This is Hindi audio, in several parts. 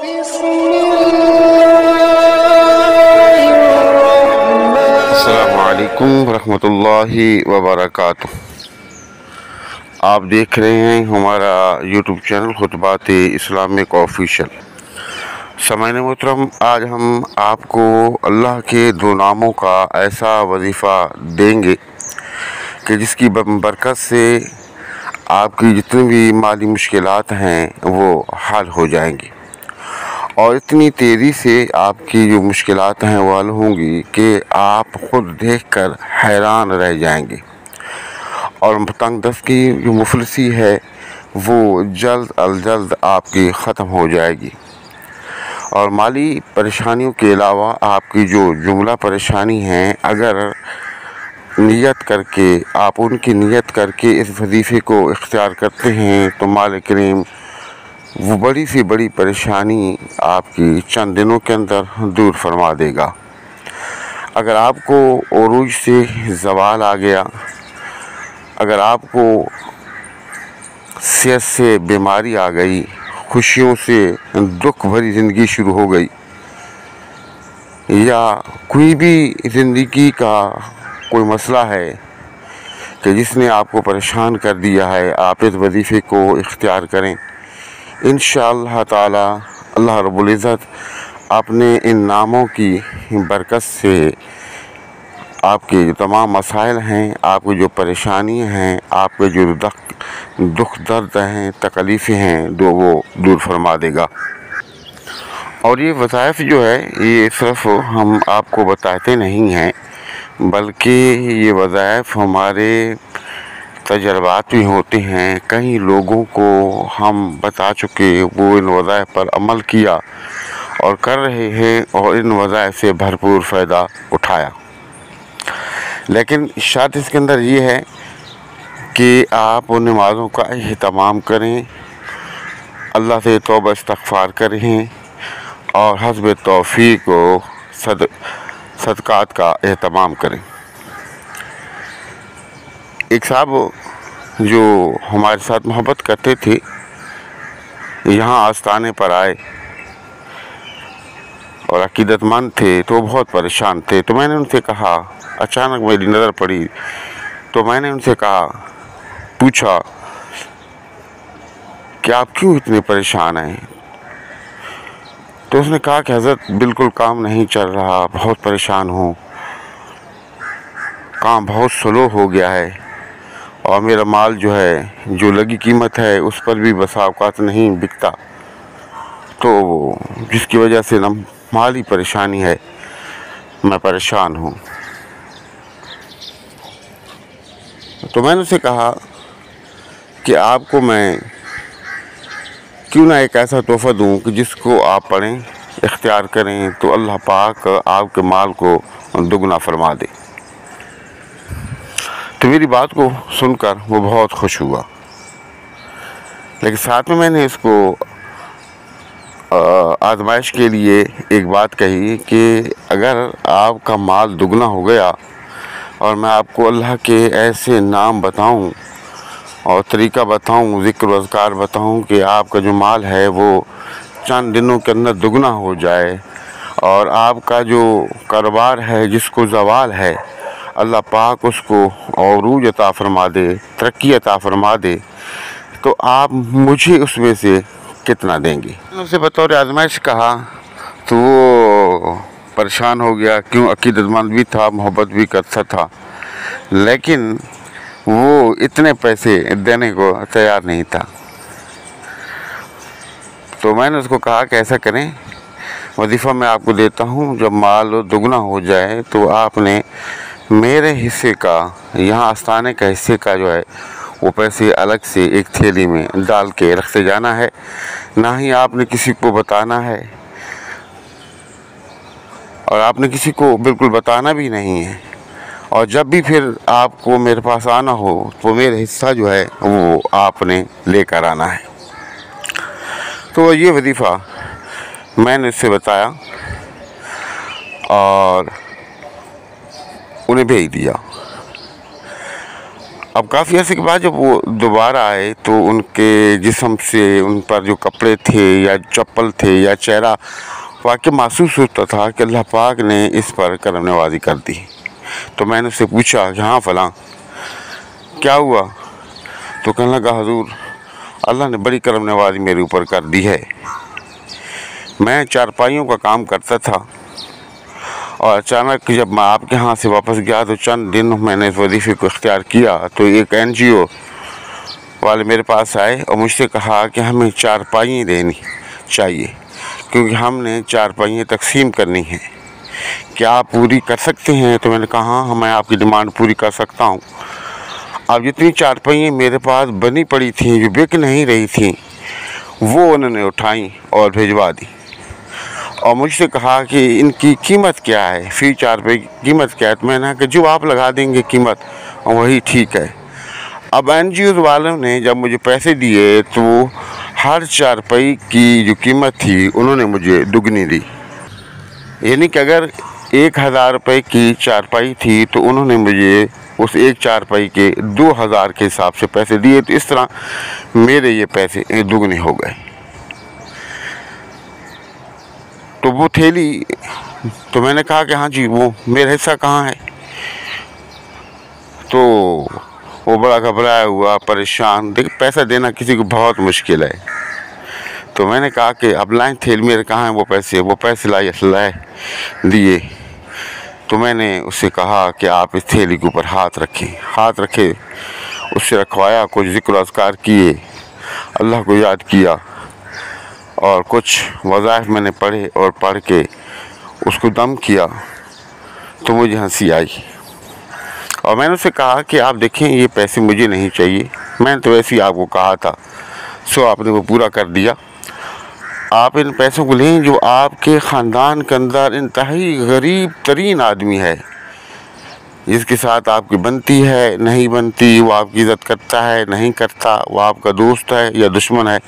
अस्सलामुअलैकुम रहमतुल्लाहि वबरकातुह। आप देख रहे हैं हमारा यूट्यूब चैनल खुतबात इस्लामिक ऑफिशियल। सामाईन मोहतरम, आज हम आपको अल्लाह के दो नामों का ऐसा वजीफ़ा देंगे कि जिसकी बरकत से आपकी जितनी भी माली मुश्किलात हैं वो हल हो जाएंगी और इतनी तेज़ी से आपकी जो मुश्किलात हैं वो हल होंगी कि आप ख़ुद देखकर हैरान रह जाएंगे और तंग दस्त की जो मुफलिसी है वो जल्द अज जल्द आपकी ख़त्म हो जाएगी। और माली परेशानियों के अलावा आपकी जो जुमला परेशानी हैं, अगर नियत करके आप उनकी नियत करके इस वजीफ़े को इख्तियार करते हैं तो मालिक करीम वो बड़ी सी बड़ी परेशानी आपकी चंद दिनों के अंदर दूर फरमा देगा। अगर आपको उरूज से ज़वाल आ गया, अगर आपको सेहत से बीमारी आ गई, खुशियों से दुख भरी ज़िंदगी शुरू हो गई, या कोई भी ज़िंदगी का कोई मसला है कि जिसने आपको परेशान कर दिया है, आप इस वजीफ़े को इख्तियार करें। इंशाअल्लाह ताला अल्लाह रब्बुल इज़्ज़त अपने इन नामों की बरकत से आपके जो तमाम मसाइल हैं, आपकी जो परेशानियां हैं, आपके जो दुख दर्द हैं, तकलीफ़ें हैं, वो दूर फरमा देगा। और ये वज़ाइफ जो है ये सिर्फ़ हम आपको बताते नहीं हैं, बल्कि ये वज़ाइफ हमारे तजर्बात भी होते हैं। कई लोगों को हम बता चुके, वो इन वज़ाइफ पर अमल किया और कर रहे हैं और इन वज़ाइफ से भरपूर फ़ायदा उठाया। लेकिन शर्त इसके अंदर ये है कि आप उन नमाज़ों का एहतमाम करें, अल्लाह से तौबा इस्तग़फ़ार करें और हस्ब तौफ़ीक़ को सदक़ात का एहतमाम करें। एक साहब जो हमारे साथ मोहब्बत करते थे यहाँ आस्ताने पर आए और अक़ीदतमंद थे, तो बहुत परेशान थे। तो मैंने उनसे कहा, अचानक मेरी नज़र पड़ी तो मैंने उनसे कहा, पूछा कि आप क्यों इतने परेशान हैं? तो उसने कहा कि हज़रत बिल्कुल काम नहीं चल रहा, बहुत परेशान हूँ, काम बहुत स्लो हो गया है और मेरा माल जो है, जो लगी कीमत है उस पर भी बसा औकात नहीं बिकता, तो जिसकी वजह से ना माली परेशानी है, मैं परेशान हूँ। तो मैंने उसे कहा कि आपको मैं क्यों ना एक ऐसा तोहफ़ा दूँ कि जिसको आप पढ़ें, इख्तियार करें तो अल्लाह पाक आपके माल को दुगना फरमा दे। तो मेरी बात को सुनकर वो बहुत खुश हुआ, लेकिन साथ में मैंने इसको आजमाइश के लिए एक बात कही कि अगर आपका माल दुगना हो गया और मैं आपको अल्लाह के ऐसे नाम बताऊं और तरीक़ा बताऊं, ज़िक्र व अज़कार बताऊं कि आपका जो माल है वो चंद दिनों के अंदर दुगना हो जाए और आपका जो कारोबार है जिसको ज़वाल है, अल्लाह पाक उसको औरूज अता फरमा दे, तरक्की अता फरमा दे, तो आप मुझे उसमें से कितना देंगे? मैंने उसे बतौर आज़माइश कहा तो वो परेशान हो गया, क्यों अक़ीदतमंद भी था, मोहब्बत भी करता था, लेकिन वो इतने पैसे देने को तैयार नहीं था। तो मैंने उसको कहा कि ऐसा करें, वजीफ़ा मैं आपको देता हूँ, जब माल दुगना हो जाए तो आपने मेरे हिस्से का, यहाँ आस्ताने का हिस्से का जो है वो पैसे अलग से एक थैली में डाल के रखते जाना है, ना ही आपने किसी को बताना है और आपने किसी को बिल्कुल बताना भी नहीं है। और जब भी फिर आपको मेरे पास आना हो तो मेरा हिस्सा जो है वो आपने लेकर आना है। तो ये वजीफ़ा मैंने इससे बताया और उन्हें भेज दिया। अब काफ़ी अर्से के बाद जब वो दोबारा आए तो उनके जिस्म से उन पर जो कपड़े थे या चप्पल थे या चेहरा, वाकई महसूस होता था कि अल्लाह पाक ने इस पर करम नवाज़ी कर दी। तो मैंने उससे पूछा कि हाँ फ़लाँ क्या हुआ? तो कहने लगा हुज़ूर अल्लाह ने बड़ी करम नवाज़ी मेरे ऊपर कर दी है। मैं चारपाइयों का काम करता था और अचानक जब मैं आपके यहाँ से वापस गया तो चंद दिन मैंने इस वजीफ़े को इख्तियार किया तो एक NGO वाले मेरे पास आए और मुझसे कहा कि हमें चारपाइयाँ देनी चाहिए क्योंकि हमने चारपाइयाँ तकसीम करनी हैं, क्या आप पूरी कर सकते हैं? तो मैंने कहा हाँ मैं आपकी डिमांड पूरी कर सकता हूँ। अब जितनी चारपाइयाँ मेरे पास बनी पड़ी थीं जो बिक नहीं रही थीं वो उन्होंने उठाई और भिजवा दी और मुझसे कहा कि इनकी कीमत क्या है, फ़ी चारपाई की कीमत क्या है? तो मैंने कहा कि जो आप लगा देंगे कीमत वही ठीक है। अब NGO वालों ने जब मुझे पैसे दिए तो हर चारपाई की जो कीमत थी उन्होंने मुझे दुगनी दी, यानी कि अगर 1000 रुपये की चारपाई थी तो उन्होंने मुझे उस एक चारपाई के 2000 के हिसाब से पैसे दिए। तो इस तरह मेरे ये पैसे दुगने हो गए। तो वो थैली, तो मैंने कहा कि हाँ जी वो मेरा हिस्सा कहाँ है? तो वो बड़ा घबराया हुआ, परेशान, देखिए पैसा देना किसी को बहुत मुश्किल है। तो मैंने कहा कि अब लाइन थैली मेरे कहाँ हैं वो पैसे लाए दिए। तो मैंने उससे कहा कि आप इस थैली के ऊपर हाथ रखे, उससे रखवाया, कुछ ज़िक्र अज़कार किए, अल्लाह को याद किया और कुछ वज़ाइफ मैंने पढ़े और पढ़ के उसको दम किया। तो मुझे हंसी आई और मैंने उससे कहा कि आप देखें ये पैसे मुझे नहीं चाहिए, मैंने तो वैसे ही आपको कहा था, सो आपने वो पूरा कर दिया। आप इन पैसों को लें जो आपके ख़ानदान के अंदर इंतहाई गरीब तरीन आदमी है, जिसके साथ आपकी बनती है नहीं बनती, वो आपकी इज़्ज़त करता है नहीं करता, वो आपका दोस्त है या दुश्मन है,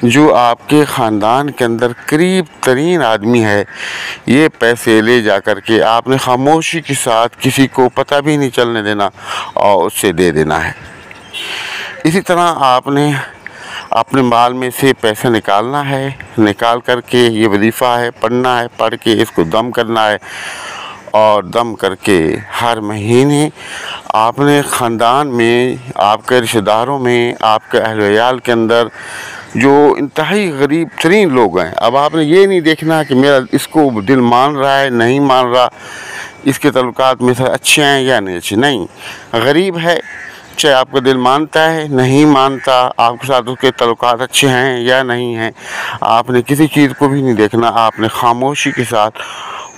जो आपके ख़ानदान के अंदर करीब तरीन आदमी है, ये पैसे ले जा कर के आपने खामोशी के साथ किसी को पता भी नहीं चलने देना और उससे दे देना है। इसी तरह आपने अपने माल में से पैसा निकालना है, निकाल करके ये वजीफ़ा है पढ़ना है, पढ़ के इसको दम करना है और दम करके हर महीने आपने ख़ानदान में, आपके रिश्तेदारों में, आपके अहल-वयाल के अंदर जो इंतहाई गरीब तरीन लोग हैं, अब आपने ये नहीं देखना कि मेरा इसको दिल मान रहा है नहीं मान रहा, इसके तल्लुकात में से अच्छे हैं या नहीं अच्छे, नहीं, गरीब है चाहे आपका दिल मानता है नहीं मानता, आपके साथ उसके तल्लुकात अच्छे हैं या नहीं हैं, आपने किसी चीज़ को भी नहीं देखना, आपने खामोशी के साथ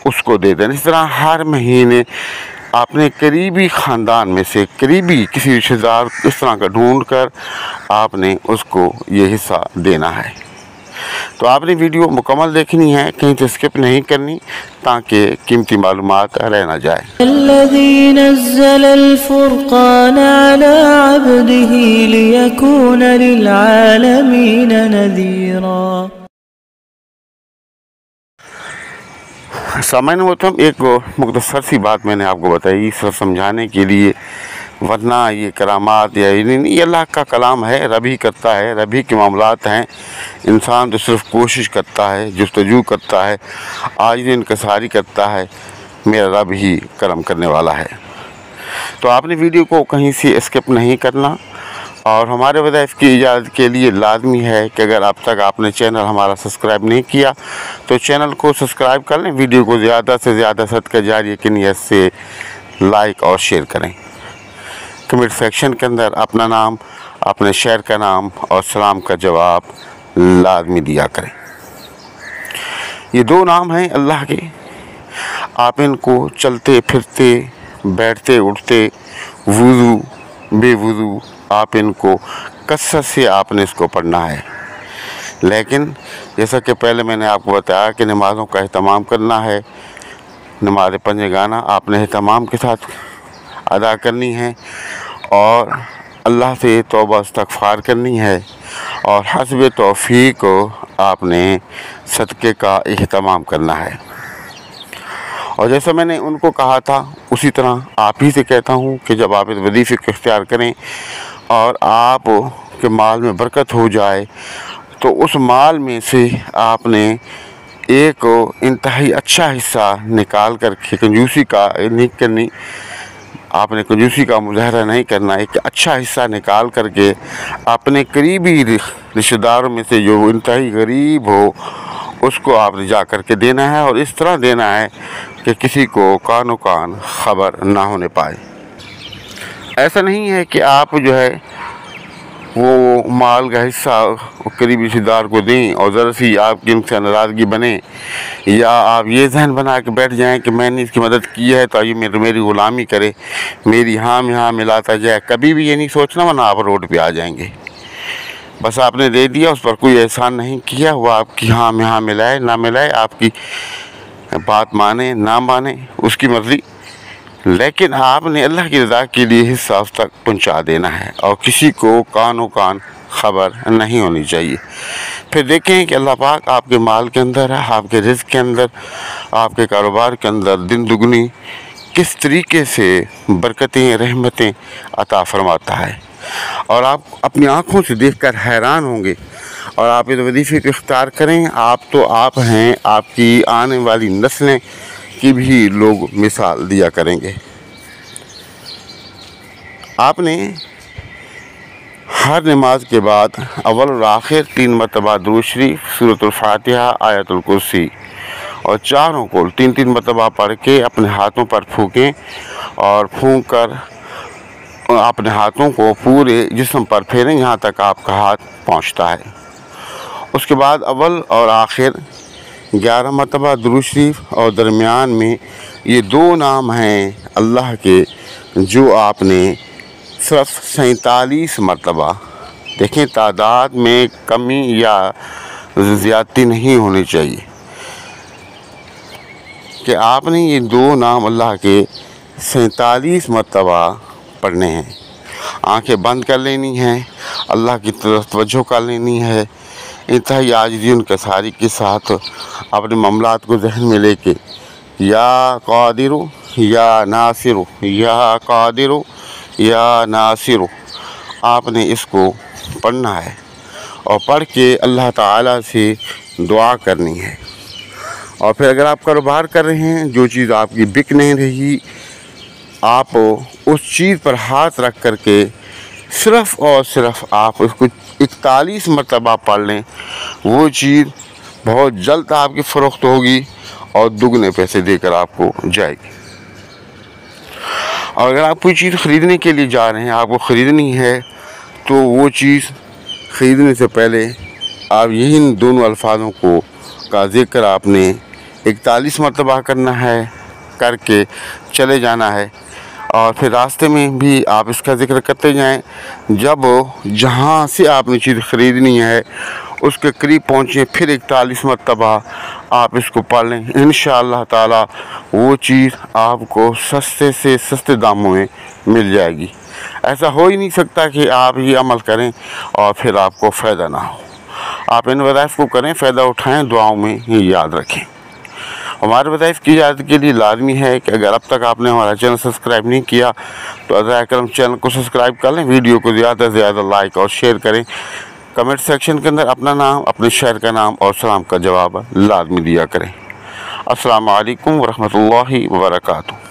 उसको दे देना। इस तरह हर महीने आपने करीबी ख़ानदान में से करीबी किसी रिश्तेदार इस तरह का ढूंढ कर आपने उसको ये हिस्सा देना है। तो आपने वीडियो मुकम्मल देखनी है, कहीं तो स्किप नहीं करनी ताकि कीमती मालूमात रह ना जाए। अल्लज़ी नज़्ज़लल फ़ुरक़ान अला अब्दिही लियकून लिलआलमीन नज़ीरा। सामान्य मोहतरम, एक मुख्तसर सी बात मैंने आपको बताई सिर्फ समझाने के लिए, वरना ये करामात या ये अल्लाह का कलाम है, रब ही करता है, रब ही के मामलात हैं। इंसान तो सिर्फ कोशिश करता है, जुस्तजू करता है, आज इनकसारी करता है, मेरा रब ही करम करने वाला है। तो आपने वीडियो को कहीं से स्किप नहीं करना और हमारे वज़ाइफ की इजाज़त के लिए लाजमी है कि अगर अब तक आपने चैनल हमारा सब्सक्राइब नहीं किया तो चैनल को सब्सक्राइब कर लें, वीडियो को ज़्यादा से ज़्यादा सदका जारिया की नीयत से लाइक और शेयर करें। कमेंट सेक्शन के अंदर अपना नाम, अपने शहर का नाम और सलाम का जवाब लाजमी दिया करें। ये दो नाम हैं अल्लाह के, आप इनको चलते फिरते, बैठते उठते, वुज़ू बेवुज़ू, आप इनको कसरत से आपने इसको पढ़ना है। लेकिन जैसा कि पहले मैंने आपको बताया कि नमाज़ों का एहतमाम करना है, नमाज़ पंजगाना आपने एहतमाम के साथ अदा करनी है और अल्लाह से तौबा इस्तग़फ़ार करनी है और हस्ब तौफ़ीक़ को आपने सदक़े का एहतमाम करना है। और जैसा मैंने उनको कहा था उसी तरह आप ही से कहता हूँ कि जब आप इस वजीफ़े को इख्तियार करें और आप के माल में बरकत हो जाए तो उस माल में से आपने एक इंतहाई अच्छा हिस्सा निकाल करके, कंजूसी का नहीं करनी, आपने कंजूसी का मुजाहरा नहीं करना, एक अच्छा हिस्सा निकाल करके अपने करीबी रिश्तेदारों में से जो इंतहाई गरीब हो उसको आपने जा करके देना है, और इस तरह देना है कि किसी को कानो कान ख़बर ना होने पाए। ऐसा नहीं है कि आप जो है वो माल का हिस्सा करीबी रिश्तेदार को दें और ज़रा सी आपकी उनसे नाराज़गी बने, या आप ये जहन बना के बैठ जाएं कि मैंने इसकी मदद की है तो ये मेरी ग़ुलामी करे, मेरी हाँ में हाँ मिलाता जाए। कभी भी ये नहीं सोचना, वरना आप रोड पे आ जाएंगे। बस आपने दे दिया, उस पर कोई एहसान नहीं किया, वो आपकी हाँ में हाँ मिलाए ना मिलाए, आपकी बात माने ना माने उसकी मर्ज़ी, लेकिन आपने अल्लाह की रज़ा के लिए हिस्सा उस तक पहुँचा देना है और किसी को कानो कान ख़बर नहीं होनी चाहिए। फिर देखें कि अल्लाह पाक आपके माल के अंदर, आपके रिज़्क़ के अंदर, आपके कारोबार के अंदर दिन दुगनी किस तरीके से बरकतें रहमतें अता फरमाता है, और आप अपनी आँखों से देखकर हैरान होंगे। और आप इस वजीफ़े को इख्तियार करें, आप तो आप हैं, आपकी आने वाली नस्लें की भी लोग मिसाल दिया करेंगे। आपने हर नमाज के बाद अव्वल और आखिर 3 मरतबा दुरूद शरीफ, सूरतुल फातिहा, आयतुल कुर्सी और चारों को 3-3 मरतबा पढ़ के अपने हाथों पर फूकें, और फूंक कर अपने हाथों को पूरे जिस्म पर फेरें यहाँ तक आपका हाथ पहुँचता है। उसके बाद अव्वल और आखिर 11 मरतबा दुरूद शरीफ, और दरमियान में ये 2 नाम हैं अल्लाह के जो आपने सिर्फ 47 मरतबा, देखें तादाद में कमी या ज़्यादती नहीं होनी चाहिए, कि आपने ये 2 नाम अल्लाह के 47 मरतबा पढ़ने हैं। आंखें बंद कर लेनी हैं, अल्लाह की तरफ तवज्जो कर लेनी है, इंतहाई आजिज़ी इनकिसारी के साथ अपने मामलात को जहन में लेके या कादिरु या नासिरु, या कादिरु या नासिरु, आपने इसको पढ़ना है और पढ़ के अल्लाह ताला से दुआ करनी है। और फिर अगर आप कारोबार कर रहे हैं, जो चीज़ आपकी बिक नहीं रही, आप उस चीज़ पर हाथ रख करके सिर्फ़ और सिर्फ आप उसको 41 मरतबा पढ़ लें, वो चीज़ बहुत जल्द आपकी फ़रोख्त होगी और दुगने पैसे देकर आपको जाएगी। और अगर आप कोई चीज़ ख़रीदने के लिए जा रहे हैं, आपको ख़रीदनी है, तो वो चीज़ ख़रीदने से पहले आप यही दोनों अल्फाजों को का ज़िक्र आपने 41 मरतबा करना है, करके चले जाना है। और फिर रास्ते में भी आप इसका ज़िक्र करते जाएं। जब जहाँ से आपने चीज़ ख़रीदनी है उसके करीब पहुँचें, फिर 41 मरतबा आप इसको पढ़ लें। इंशाअल्लाह ताला वो चीज़ आपको सस्ते से सस्ते दामों में मिल जाएगी। ऐसा हो ही नहीं सकता कि आप ये अमल करें और फिर आपको फ़ायदा ना हो। आप इन वज़ाइफ को करें, फ़ायदा उठाएं, दुआओं में ही याद रखें। हमारे वज़ाइफ की इजाज़त के लिए लाजमी है कि अगर अब तक आपने हमारा चैनल सब्सक्राइब नहीं किया तो अज़ा करम चैनल को सब्सक्राइब कर लें, वीडियो को ज़्यादा से ज़्यादा लाइक और शेयर करें। कमेंट सेक्शन के अंदर अपना नाम, अपने शहर का नाम और सलाम का जवाब लाजमी दिया करें। अस्सलामु अलैकुम वरहमतुल्लाहि वबरकातुहू।